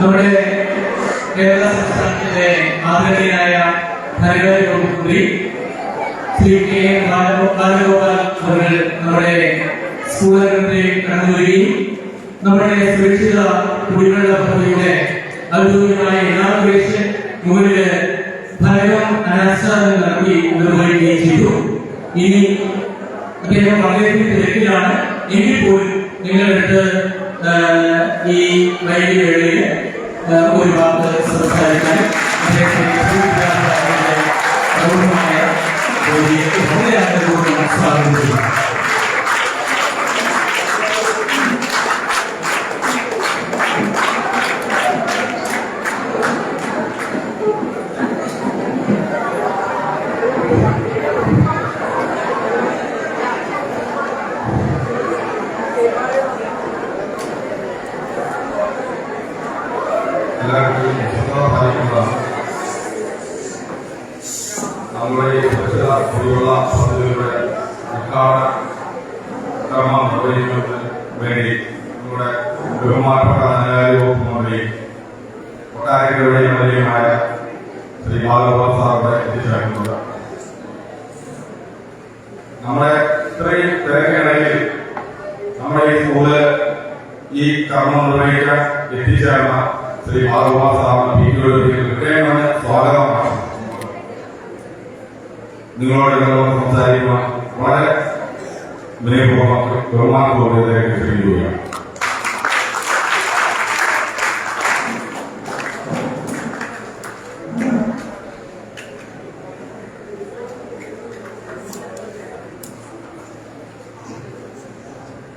നമ്മുടെ കേരള സംസ്ഥാനത്തിന്റെ ആദരണീയനായ ധനകാര്യ വകുപ്പ് മന്ത്രി ശ്രീ കെ ബാലഗോപാൽ അവർ നമ്മുടെ സ്കൂളുകളുടെ കടന്നുവരികയും നമ്മുടെ സുരക്ഷിത കുടിവെള്ള പദ്ധതിയുടെ ഔദ്യോഗികമായ ഇനാഗുറേഷൻ മുകളില് ഫലകം അനാച്ഛാദനം നടത്തി നിർവഹിക്കുകയും ചെയ്തു. ഇനി അദ്ദേഹം വളരെയധികം തിരക്കിലാണ്. എങ്കിൽ പോലും നിങ്ങളടുത്ത് ഈ വൈകിയ വേളയിൽ ഒരു വാക്ക് സംസാരിക്കാൻ സ്വാഗതം ചെയ്യുന്നു. നമ്മുടെ കുടിവെള്ള പദ്ധതികളുടെ ഉദ്ഘാടന ക്രമം നിർവഹിക്കുന്നതിന് വേണ്ടി നമ്മുടെ ബഹുമാനപ്പെട്ട ധനകാര്യ വകുപ്പ് മന്ത്രി കൊട്ടാരക്കരയുടെ മന്ത്രിയുമായ ശ്രീ ബാലഗോപാൽ സാറിന്റെ എത്തിച്ചേർക്കുന്നത്. നമ്മുടെ ഇത്രയും തിരക്കിനിടയിൽ നമ്മുടെ ഈ സ്കൂളില് ഈ കർമ്മം നിർവഹിക്കാൻ എത്തിച്ചേർന്ന ശ്രീ ബാലഗോപാൽ സാറിന് ഹൃദയമെന്ന് സ്വാഗതമാണ്. നിങ്ങളോട് സംസാരിക്കുവാൻ വളരെ വിനയപൂർവ്വം ബഹുമാനത്തോടെ ക്ഷണിക്കുകയാണ്.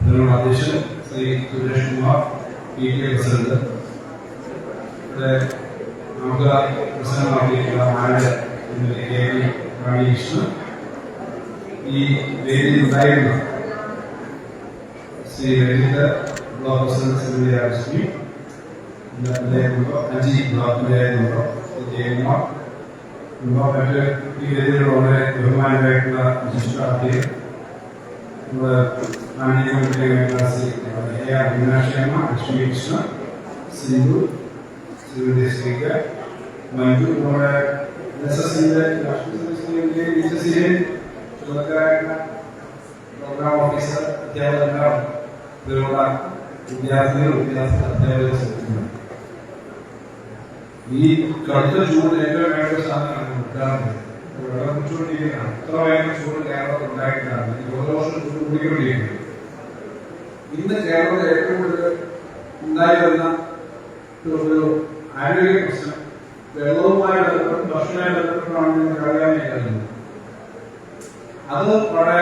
നിങ്ങളുടെ അധ്യക്ഷൻ ശ്രീ സുരേഷ് കുമാർ PTA പ്രസിഡന്റ്, നമുക്ക് പ്രസിഡന്റാക്കിയിട്ടുള്ള ആരുടെ കൃഷ്ണൻ, ഈ വേദിയിൽ ഉണ്ടായിരുന്ന Shri Ranjith block president Shri Lakshmi, Aji block panchayat Jayakumar, മറ്റ് ഈ വേദിയിലുള്ള വളരെ ബഹുമാനമായിട്ടുള്ള വിശിഷ്ട അധ്യയൻ മാനേജ്മെന്റ് ശ്രീ മീനാക്ഷേമ, ലക്ഷ്മി കൃഷ്ണ, സിന്ധു, ശ്രീമതി ശ്രീകർ, മഞ്ജു, നമ്മുടെ പ്രോഗ്രാം ഓഫീസർ, അധ്യാപകർ, വിദ്യാർത്ഥികൾ, ഈ കടുത്ത ചൂട് ഏറ്റവും വേണ്ട സാധനമാണ്. വെള്ളം കുടിച്ചുകൊണ്ടിരിക്കുന്നതാണ്. ഇത്ര വേഗം ചൂട് കേരളത്തിൽ ഉണ്ടായിട്ടാണ് ഓരോ വർഷം ചൂട് കൂടിക്കൊണ്ടിരിക്കുന്നത്. ഇന്ന് കേരളത്തിൽ ഏറ്റവും കൂടുതൽ ഉണ്ടായി വരുന്ന ഒരു ആരോഗ്യ പ്രശ്നം വെള്ളവുമായി ബന്ധപ്പെട്ട് ഭക്ഷണവുമായി ബന്ധപ്പെട്ടാണെന്ന് അറിയാമെന്ന്. അത് വളരെ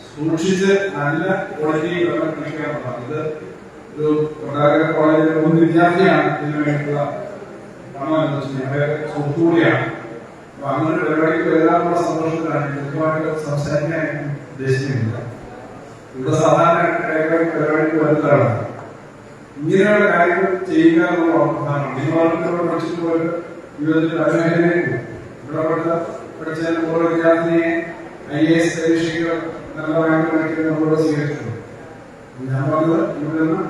സൂക്ഷിച്ച് നല്ല ക്വാളിറ്റി വെള്ളം കുടിക്കാനുള്ളതാണ്. ഇത് ഒരു കൊട്ടാരക്കര കോളേജിലെ മുൻ വിദ്യാർത്ഥിയാണ് ഇതിനു വേണ്ടിയിട്ടുള്ള പണം എന്ന് വെച്ചാൽ സുഹൃത്തുകൂടിയാണ്. അപ്പൊ അങ്ങനെ പരിപാടിക്ക് വരാനുള്ള സന്തോഷത്തിലാണ് കൃത്യമായിട്ട് സംസാരിക്കാൻ ഉദ്ദേശിക്കുന്നില്ല. ഇവിടെ സാധാരണ പരിപാടിക്ക് വരുന്നതാണ്. ഇങ്ങനെയുള്ള കാര്യങ്ങൾ ചെയ്യുക എന്നുള്ള പ്രധാനമാണ്. നിയമവാദത്തിലൂടെ പഠിച്ചിട്ട് പോയിട്ട് ജീവിതത്തിൽ അതിനേക്കും ഇവിടെ പഠിച്ചതിന് ഓരോ വിദ്യാർത്ഥിയെ IAS പരീക്ഷയ്ക്ക് നല്ല റാങ്ക് പഠിക്കുന്നത് നമ്മളോട് സ്വീകരിച്ചിട്ടുണ്ട്. ഞാൻ പറഞ്ഞത് ഇവിടെ നിന്ന്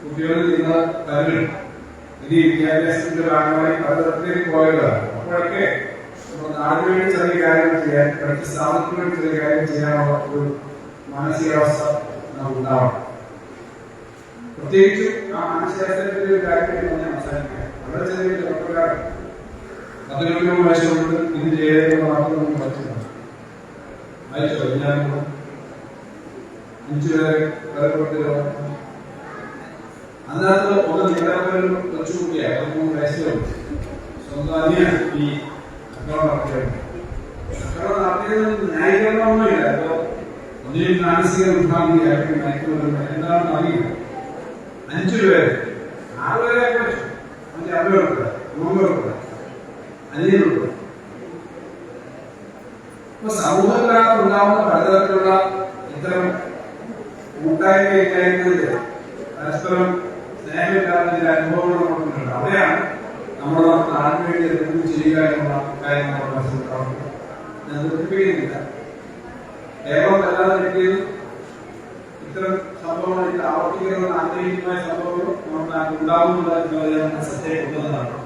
കുട്ടികളിൽ നിങ്ങൾ തരും ഇനി വിദ്യാഭ്യാസത്തിന്റെ ഭാഗമായി പലതരത്തിലേക്ക് പോയതാണ്. അപ്പോഴൊക്കെ നാടിന് വേണ്ടി ചെറിയ കാര്യങ്ങൾ ചെയ്യാൻ, പഠിച്ച സ്ഥാപനത്തിന് വേണ്ടി ചെറിയ കാര്യം ചെയ്യാനുള്ള ഒരു മാനസികാവസ്ഥ നമുക്ക് ഉണ്ടാവണം. പ്രത്യേകിച്ചും ആ മാനസികാവസ്ഥയുടെ ഒരു കാര്യമായിട്ട് ഞാൻ അവസാനിക്കാം. വളരെ ചെറിയ ചെറുപ്പക്കാരൻ 19 വയസ്സുകൊണ്ട് ഇത് ചെയ്തതിനുള്ള മാത്രം നമുക്ക് പഠിച്ചിട്ടുണ്ട്. അയച്ചോ ഞാൻ 5 പേരെ കൊണ്ടുവരുക. അതിനകത്ത് ഒന്ന് നിങ്ങളെപ്പോലും കൊച്ചുകുട്ടിയാണ്, 13 വയസ്സുകൾ സ്വന്തം അനിയാണ് ഈ കച്ചവടം നടത്തിയത്. കച്ചവടം നടത്തിയത് ന്യായീകരണമൊന്നുമില്ല. അപ്പോൾ ഒന്നിനും മാനസിക വിഭ്രാന്തി ആയിട്ട് നയിക്കുന്നത് എന്താണെന്ന് അറിയില്ല. 5 പേര് 6 പേരെ പഠിച്ചു. 5 പേർക്ക് 3 പേർക്ക് അനിയനുണ്ട്. ഇപ്പൊ സമൂഹത്തിനകത്ത് ഉണ്ടാവുന്ന പലതരത്തിലുള്ള ഇത്തരം കൂട്ടായ്മ ഇല്ലായ്മയില് പരസ്പരം സ്നേഹമില്ലാത്ത അനുഭവങ്ങൾ നമുക്കുണ്ട്. അവിടെയാണ് നമ്മുടെ നാടിന് വേണ്ടി എന്തെങ്കിലും ചെയ്യുക എന്നുള്ള കാര്യം നമ്മൾ മനസ്സിലാക്കുന്നത്. ഞാൻ നിർദ്ദേശിക്കുന്നില്ല. കേരളം അല്ലാതെ വ്യക്തിയിൽ ഇത്തരം സംഭവങ്ങൾ ഇത് ആവർത്തിക്കണമെന്ന് ആഗ്രഹിക്കുന്ന സംഭവങ്ങളും നമുക്ക് ഉണ്ടാകുന്നുള്ള സത്യം കൊണ്ടുവന്നതാണ്.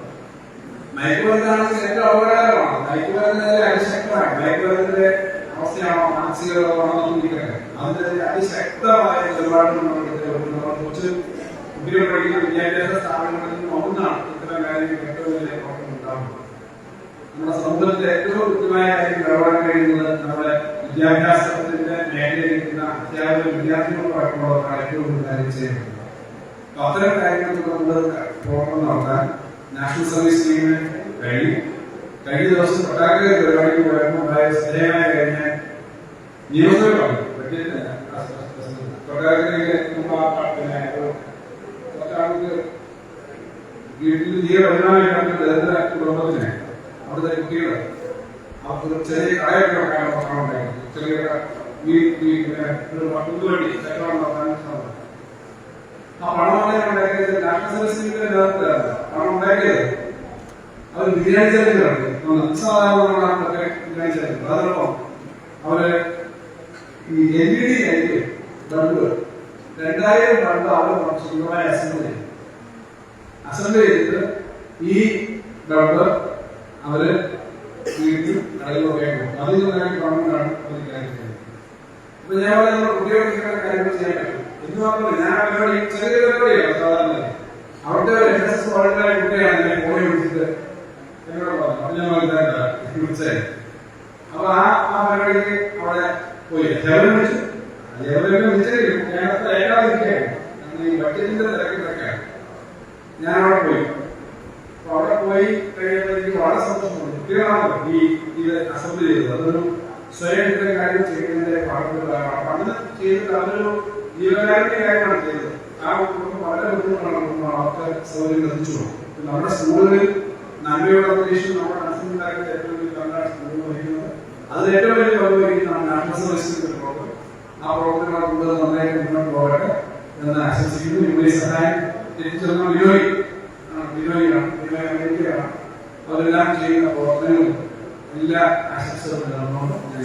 മയക്കുമരുന്നാണെങ്കിൽ ഏറ്റവും അപകടകരമാണ്. മയക്കുമരുന്നിന്റെ അതിശക്തമാണ്. മയക്കുമരുന്നിന്റെ അവസ്ഥയാണോ മാനസിക രോഗമാണോ ഇരിക്കുന്നത്. അതിന്റെ അതിശക്തമായ നിലപാടുകൾ നമ്മൾ കുറച്ച് കുട്ടികൾ പഠിക്കുന്ന വിദ്യാഭ്യാസ സ്ഥാപനങ്ങളിൽ നിന്നും ഒന്നാണ് ഇത്തരം കാര്യങ്ങൾ ഏറ്റവും വലിയ പ്രവർത്തനം ഉണ്ടാകുന്നത്. നമ്മുടെ സമൂഹത്തിലെ ഏറ്റവും കൃത്യമായ കാര്യം ഇടപെടാൻ കഴിയുന്നത് നമ്മുടെ വിദ്യാഭ്യാസത്തിന്റെ മേഖലയിലിരിക്കുന്ന അധ്യാപക വിദ്യാർത്ഥികളോടൊപ്പമുള്ളവർക്കാണ് ഏറ്റവും കൂടുതൽ കാര്യം ചെയ്യുന്നത്. അത്തരം കാര്യങ്ങൾക്ക് നമ്മൾ പ്രവർത്തനം നടത്താൻ നാഷണൽ സർവീസ് സ്കീമിന് കഴിയും. കഴിഞ്ഞ ദിവസം കൊട്ടാരക്കര പരിപാടിക്ക് പോയപ്പോൾ ശ്രദ്ധേയമായ കഴിഞ്ഞ നിയമസഭ കൊട്ടാരക്കരയിലെ വീട്ടിൽ തീരെ വരുമാനമില്ലാത്ത ദരിദ്ര കുടുംബത്തിന് അവിടുത്തെ കുട്ടികൾ അവർക്ക് ചെറിയ കടയൊക്കെ വെക്കാനുള്ള പണം ഉണ്ടായിരുന്നു. ചെറിയ വീട്ടുവേണ്ടി കച്ചവടം നടത്താൻ ശ്രമം. ആ പണം ഉണ്ടാക്കിയത് നാഷണൽ സർവീസ് സ്കീമിന്റെ നേതൃത്വത്തിലാണ് പണം ഉണ്ടാക്കിയത്. അവർ ബിരിയാണി ചലഞ്ചാണ് നിസ്സാധാരണ ബിരിയാണി ചലഞ്ച്. അതോടൊപ്പം അവര് ഈ LED ലൈറ്റ് ബൾബ് 2000 ബൾബ് അവർ സ്വന്തമായി അസംബ്ലി ചെയ്തിട്ട് ഈ ബൾബ് അവര് വീട്ടിൽ കടയിലൊക്കെ പോകും. അതിൽ നിന്നാണ് ഗവൺമെന്റാണ് ഒരു കാര്യം ചെയ്യുന്നത്. അപ്പൊ ഞാൻ നമ്മുടെ കുട്ടികൾക്ക് കാര്യങ്ങൾ ചെയ്യാൻ പറ്റും എന്ന് മാത്രമല്ല, ഞാൻ അവരോട് ചെറിയ പരിപാടിയാണ് സാധാരണ. അവിടുത്തെ ഒരു NSS വോളണ്ടിയറായ കുട്ടിയാണ് ഞാൻ ഫോണിൽ വിളിച്ചിട്ട് എന്നോട് പറഞ്ഞു. അപ്പൊ ഞാൻ വിളിച്ചായി. അപ്പൊ ആ പരിപാടിക്ക് അവിടെ പോയി ജവലം വിളിച്ചു. ജവലൊക്കെ വിളിച്ചെങ്കിലും ഞാനത്ര ഏകാതിരിക്കുകയാണ്. ഈ ബഡ്ജറ്റിന്റെ തിരക്കിലൊക്കെയാണ് ഞാൻ അവിടെ പോയി. അപ്പൊ അവിടെ പോയി കഴിയുമ്പോൾ എനിക്ക് വളരെ സന്തോഷമുണ്ട്. കുട്ടികളാണല്ലോ ഇത് അസംബ്ലി ചെയ്തത്. അതൊരു സ്വയം ഇത്തരം കാര്യം ചെയ്യുന്നതിന്റെ പാഠത്തിലാണ്. പണ്ട് ചെയ്തിട്ട് അതൊരു ജീവകാരുണ്യ കാര്യമാണ് ചെയ്തത്. ആ കുടുംബം വളരെ ബുദ്ധിമുട്ടാണ് അവർക്ക് സൗകര്യം എത്തിച്ചു പോകും. നമ്മുടെ സ്കൂളുകളിൽ നന്മയുടെ അന്തരീക്ഷം നമ്മുടെ മനസ്സിലുണ്ടാക്കിയ ഏറ്റവും വലിയ പങ്കാണ് സ്കൂളിൽ വഹിക്കുന്നത്. അതിൽ ഏറ്റവും വലിയ പങ്ക് വഹിക്കുന്നതാണ് നാഷണൽ സർവീസിന്റെ പ്രവർത്തനം. ആ പ്രവർത്തനങ്ങൾ കൂടുതൽ നന്നായിട്ട് മുന്നോട്ട് പോകട്ടെ എന്ന് ആശംസിക്കുന്നു. ഇവിടെ സഹായം എത്തിച്ചേർന്ന വിനോയിയാണ് അവരെല്ലാം ചെയ്യുന്ന പ്രവർത്തനങ്ങളും എല്ലാ ആശംസകളും നേർന്നുകൊണ്ട് ഞാൻ